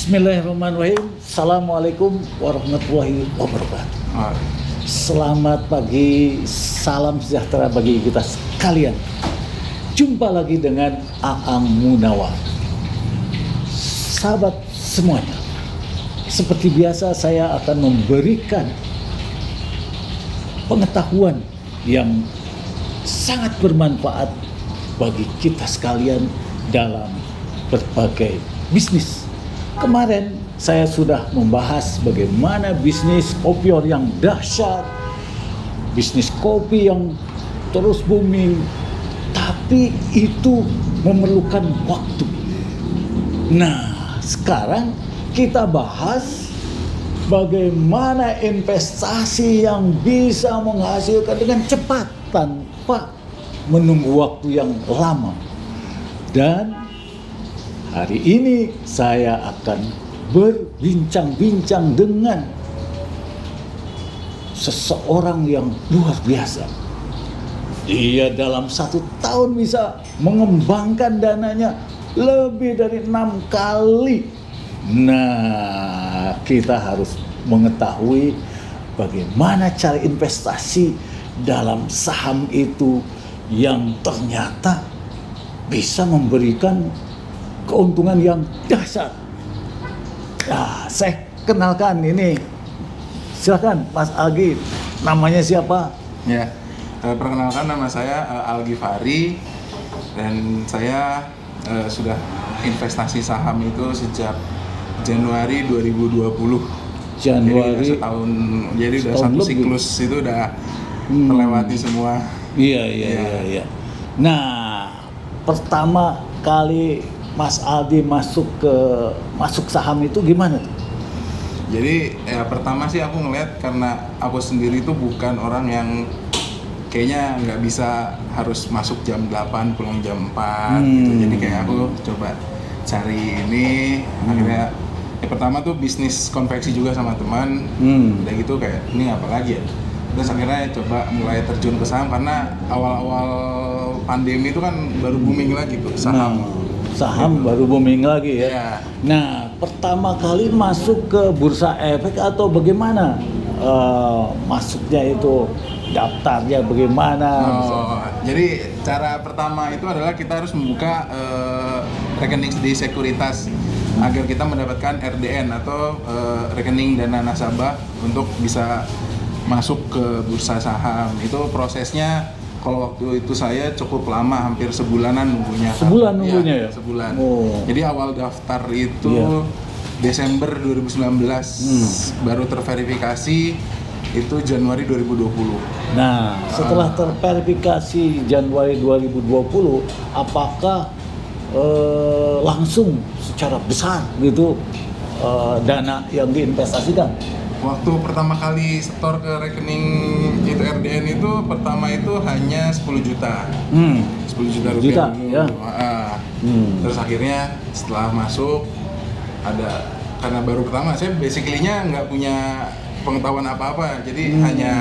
Bismillahirrahmanirrahim. Assalamualaikum warahmatullahi wabarakatuh. Selamat pagi, salam sejahtera bagi kita sekalian. Jumpa lagi dengan Aang Munawar. Sahabat semuanya, seperti biasa saya akan memberikan pengetahuan yang sangat bermanfaat bagi kita sekalian dalam berbagai bisnis. Kemarin saya sudah membahas bagaimana bisnis kopior yang dahsyat, bisnis kopi yang terus booming, tapi itu memerlukan waktu. Nah, sekarang kita bahas bagaimana investasi yang bisa menghasilkan dengan cepat tanpa menunggu waktu yang lama. Dan hari ini saya akan berbincang-bincang dengan seseorang yang luar biasa. Dia dalam 1 tahun bisa mengembangkan dananya lebih dari 6 kali. Nah, kita harus mengetahui bagaimana cara investasi dalam saham itu yang ternyata bisa memberikan keuntungan yang dahsyat. Nah, saya kenalkan ini. Silakan Mas Algi, namanya siapa? Ya, perkenalkan nama saya Algi Fahri, dan saya sudah investasi saham itu sejak Januari 2020. Januari. Jadi setahun, jadi udah satu siklus itu udah terlewati semua. Iya. Nah, pertama kali Mas Aldi masuk saham itu gimana tuh? Jadi ya pertama sih aku ngeliat, karena aku sendiri tuh bukan orang yang kayaknya nggak bisa harus masuk jam 8 pulang jam 4 gitu. Jadi kayak aku coba cari ini. Akhirnya pertama tuh bisnis konveksi juga sama teman. Udah gitu kayak ini apa lagi ya? Terus akhirnya coba mulai terjun ke saham karena awal-awal pandemi itu kan baru booming lagi tuh saham. Saham gitu. Baru booming lagi ya. Yeah. Nah, pertama kali masuk ke bursa efek atau bagaimana? Masuknya itu daftarnya bagaimana? Jadi cara pertama itu adalah kita harus membuka rekening di sekuritas agar kita mendapatkan RDN atau rekening dana nasabah untuk bisa masuk ke bursa saham. Itu prosesnya kalau waktu itu saya cukup lama, hampir sebulanan nunggunya. Sebulan nunggunya ya? Sebulan. Oh. Jadi awal daftar itu Desember 2019, baru terverifikasi itu Januari 2020. Nah, setelah terverifikasi Januari 2020, apakah langsung secara besar gitu dana yang diinvestasikan? Waktu pertama kali setor ke rekening itu RDN itu pertama itu hanya 10 juta. 10 juta rupiah dulu. Ya. Terus akhirnya setelah masuk ada, karena baru pertama saya basically-nya nggak punya pengetahuan apa-apa, jadi hanya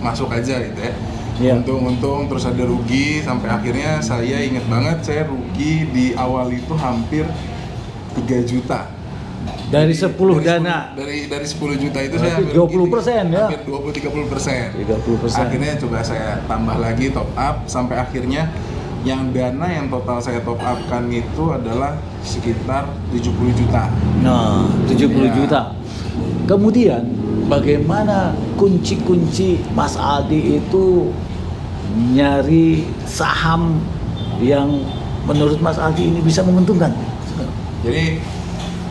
masuk aja gitu ya. Untung-untung terus ada rugi sampai akhirnya saya inget banget saya rugi di awal itu hampir 3 juta. Dari 10 dana? Dari 10 juta itu saya hampir 20% ya? Hampir 20-30%. 30%. Akhirnya coba saya tambah lagi top up sampai akhirnya yang dana yang total saya top upkan itu adalah sekitar 70 juta. Nah, 70 juta. Kemudian bagaimana kunci-kunci Mas Aldi itu nyari saham yang menurut Mas Aldi ini bisa menguntungkan? Jadi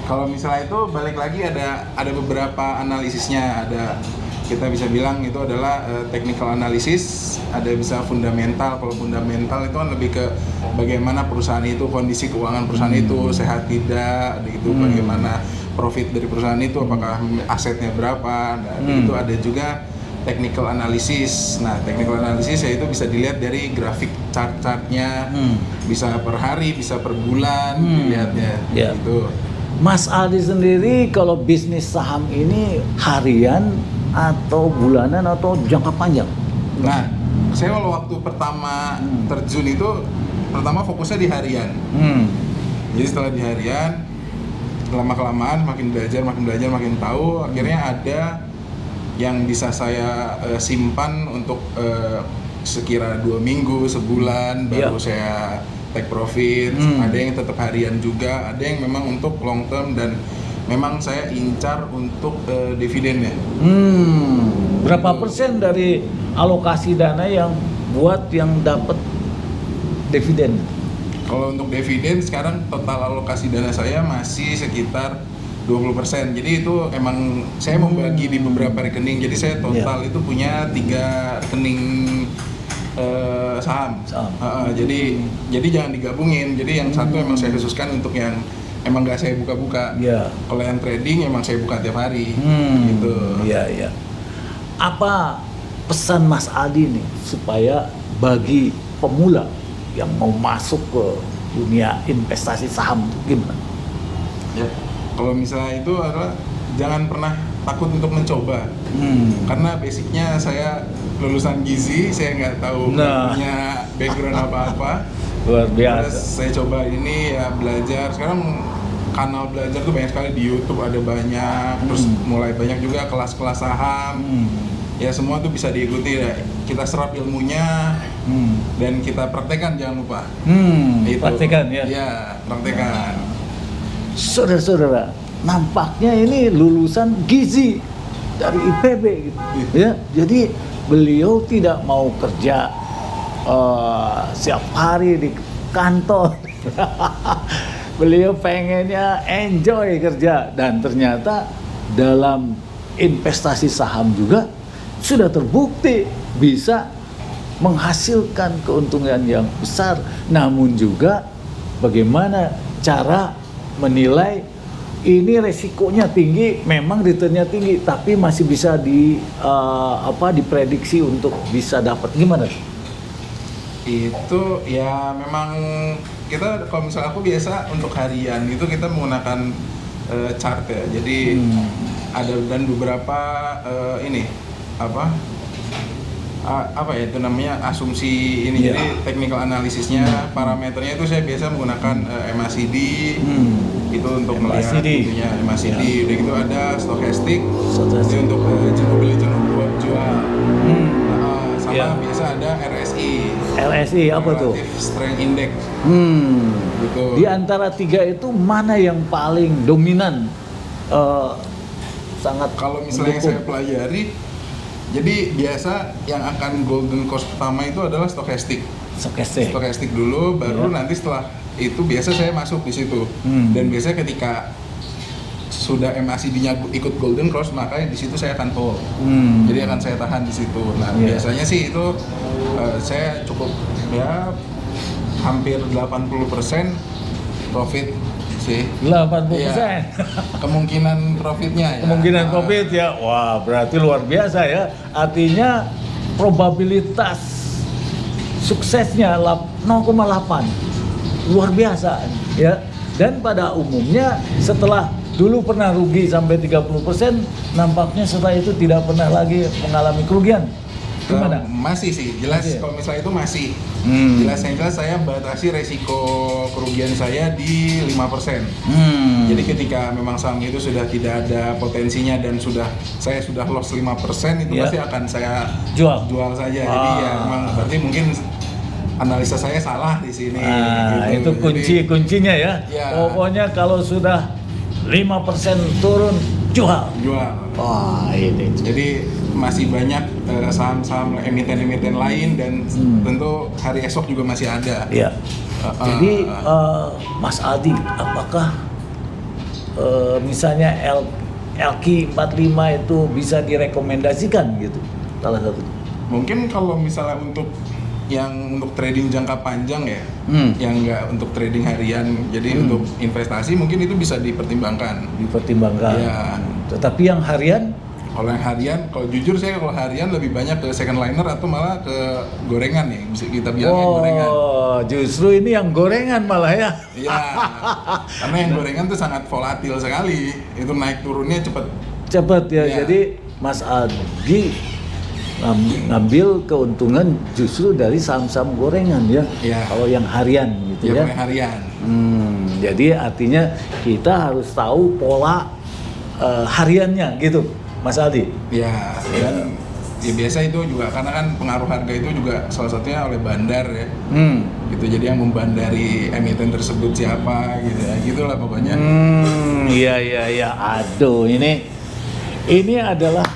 kalau misalnya itu balik lagi ada beberapa analisisnya, ada kita bisa bilang itu adalah technical analysis, ada bisa fundamental. Kalau fundamental itu kan lebih ke bagaimana perusahaan itu, kondisi keuangan perusahaan itu sehat tidak, gitu, bagaimana profit dari perusahaan itu, apakah asetnya berapa. Nah, itu ada juga technical analysis. Nah, technical analysis ya itu bisa dilihat dari grafik chart-chartnya, bisa per hari, bisa per bulan dilihatnya, gitu. Mas Aldi sendiri kalau bisnis saham ini harian atau bulanan atau jangka panjang? Nah, saya waktu pertama terjun itu pertama fokusnya di harian. Jadi setelah di harian lama-kelamaan makin belajar makin tahu, akhirnya ada yang bisa saya simpan untuk sekira 2 minggu, sebulan baru saya take profit. Ada yang tetap harian juga, ada yang memang untuk long term, dan memang saya incar untuk dividennya. Berapa persen dari alokasi dana yang buat yang dapat dividen? Kalau untuk dividen sekarang total alokasi dana saya masih sekitar 20%. Jadi itu emang saya membagi di beberapa rekening. Jadi saya total itu punya 3 rekening saham. Jadi jangan digabungin. Jadi yang satu emang saya khususkan untuk yang emang nggak saya buka-buka. Kalau yang trading emang saya buka tiap hari. Gitu. Iya. Apa pesan Mas Adi nih supaya bagi pemula yang mau masuk ke dunia investasi saham gimana? Ya, kalau misalnya itu adalah jangan pernah takut untuk mencoba. Karena basicnya saya lulusan gizi, saya nggak tahu punya background apa-apa. Luar biasa. Terus saya coba ini ya belajar. Sekarang kanal belajar tuh banyak sekali di YouTube, ada banyak. Terus mulai banyak juga kelas-kelas saham. Ya semua tuh bisa diikuti ya. Kita serap ilmunya dan kita praktekkan, jangan lupa. Itu. Praktekkan ya. Ya, praktekkan. Saudara-saudara, nampaknya ini lulusan gizi dari IPB gitu. Ya, jadi beliau tidak mau kerja setiap hari di kantor. Beliau pengennya enjoy kerja, dan ternyata dalam investasi saham juga sudah terbukti bisa menghasilkan keuntungan yang besar. Namun juga bagaimana cara menilai ini resikonya tinggi, memang returnnya tinggi, tapi masih bisa diprediksi untuk bisa dapat. Gimana? Itu ya memang kita, kalau misalnya aku biasa untuk harian itu kita menggunakan chart ya. Jadi ada dan beberapa apa ya itu namanya asumsi ini. Jadi technical analisisnya, parameternya itu saya biasa menggunakan MACD. Itu untuk melihat itunya MACD. Udah gitu ada stochastic. Itu untuk jenuh beli jenuh jual. Sama biasa ada RSI. RSI apa tuh? Relative Strength Index. Gitu. Di antara 3 itu mana yang paling dominan? Sangat. Kalau misalnya yang saya pelajari, jadi biasa yang akan golden cost pertama itu adalah stochastic. Stochastic dulu, baru nanti setelah itu biasa saya masuk di situ. Dan biasanya ketika sudah MACD-nya ikut golden cross, makanya di situ saya akan hold. Jadi akan saya tahan di situ. Nah, biasanya sih itu saya cukup ya hampir 80% profit sih. 80%. Ya, kemungkinan profitnya ya. Kemungkinan profit ya. Wah, berarti luar biasa ya. Artinya probabilitas suksesnya 0,8. Luar biasa ya. Dan pada umumnya setelah dulu pernah rugi sampai 30%, nampaknya setelah itu tidak pernah lagi mengalami kerugian. Gimana? Masih sih, jelas kalau misalnya itu masih. Jelas yang jelas saya batasi resiko kerugian saya di 5%. Jadi ketika memang saham itu sudah tidak ada potensinya dan saya sudah loss 5%, itu pasti akan saya jual saja. Jadi ya memang berarti mungkin analisa saya salah di sini. Itu kuncinya ya. Pokoknya kalau sudah 5% turun, jual. Wah, ini. Jadi masih banyak saham-saham emiten-emiten lain, dan tentu hari esok juga masih ada. Iya. Jadi Mas Adi, apakah misalnya LQ45 itu bisa direkomendasikan gitu? Salah satu. Mungkin kalau misalnya untuk trading jangka panjang ya, yang nggak untuk trading harian, jadi untuk investasi mungkin itu bisa dipertimbangkan. Ya. Tetapi yang harian? Kalau yang harian, kalau jujur saya kalau harian lebih banyak ke second liner atau malah ke gorengan ya, bisa kita bilangnya gorengan. Oh, justru ini yang gorengan malah ya? Iya, karena yang gorengan tuh sangat volatil sekali, itu naik turunnya cepet ya. Jadi Mas Adi ngambil keuntungan justru dari saham-saham gorengan ya. Kalau yang harian gitu ya. Yang harian. Jadi artinya kita harus tahu pola hariannya gitu, Mas Aldi. Ya, dan ya biasa itu juga karena kan pengaruh harga itu juga salah satunya oleh bandar ya. Gitu, jadi yang membandari emiten tersebut siapa gitu ya, gitulah pokoknya. Iya. Aduh, ini adalah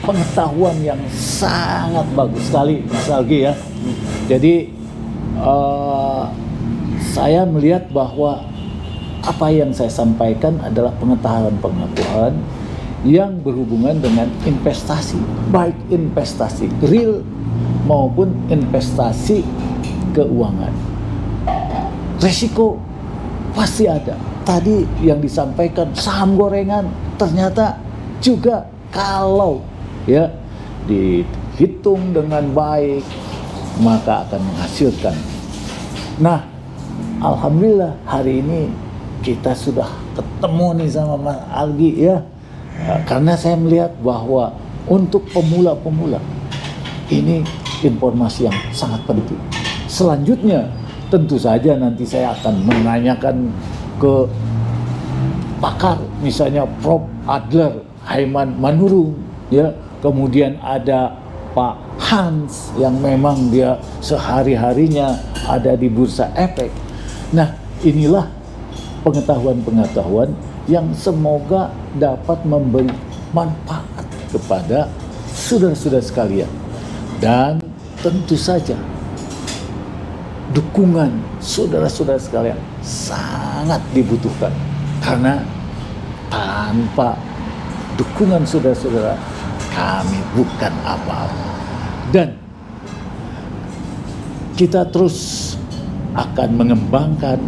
pengetahuan yang sangat bagus sekali, Mas Algi ya. Jadi saya melihat bahwa apa yang saya sampaikan adalah pengetahuan yang berhubungan dengan investasi, baik investasi real maupun investasi keuangan. Resiko pasti ada. Tadi yang disampaikan saham gorengan, ternyata juga kalau ya dihitung dengan baik maka akan menghasilkan. Nah, alhamdulillah hari ini kita sudah ketemu nih sama Mas Algi ya. Karena saya melihat bahwa untuk pemula-pemula ini informasi yang sangat penting. Selanjutnya tentu saja nanti saya akan menanyakan ke pakar, misalnya Prof. Adler Haiman Manurung ya. Kemudian ada Pak Hans yang memang dia sehari-harinya ada di bursa efek. Nah, inilah pengetahuan-pengetahuan yang semoga dapat memberi manfaat kepada saudara-saudara sekalian. Dan tentu saja dukungan saudara-saudara sekalian sangat dibutuhkan. Karena tanpa dukungan saudara-saudara kami bukan apa-apa. Dan kita terus akan mengembangkan,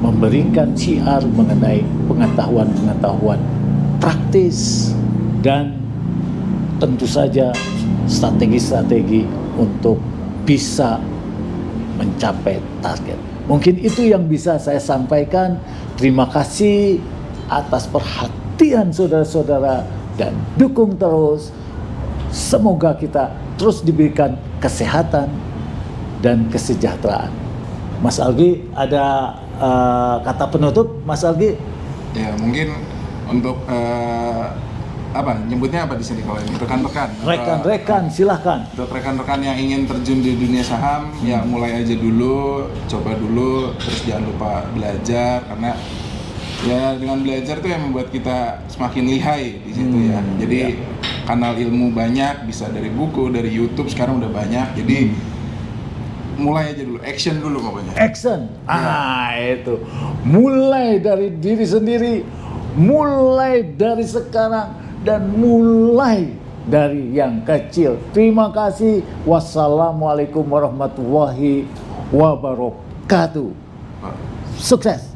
memberikan syiar mengenai pengetahuan-pengetahuan praktis dan tentu saja strategi-strategi untuk bisa mencapai target. Mungkin itu yang bisa saya sampaikan. Terima kasih atas perhatian saudara-saudara dan dukung terus. Semoga kita terus diberikan kesehatan dan kesejahteraan. Mas Algi, ada kata penutup, Mas Algi? Ya mungkin untuk nyebutnya apa di sini kalau ini rekan-rekan? Rekan-rekan, silahkan. Untuk rekan-rekan yang ingin terjun di dunia saham, ya mulai aja dulu, coba dulu, terus jangan lupa belajar karena ya dengan belajar tuh yang membuat kita semakin lihai di situ ya. Jadi kanal ilmu banyak, bisa dari buku, dari YouTube sekarang udah banyak. Jadi mulai aja dulu, action dulu pokoknya. Action. Itu. Mulai dari diri sendiri, mulai dari sekarang dan mulai dari yang kecil. Terima kasih. Wassalamualaikum warahmatullahi wabarakatuh. Sukses.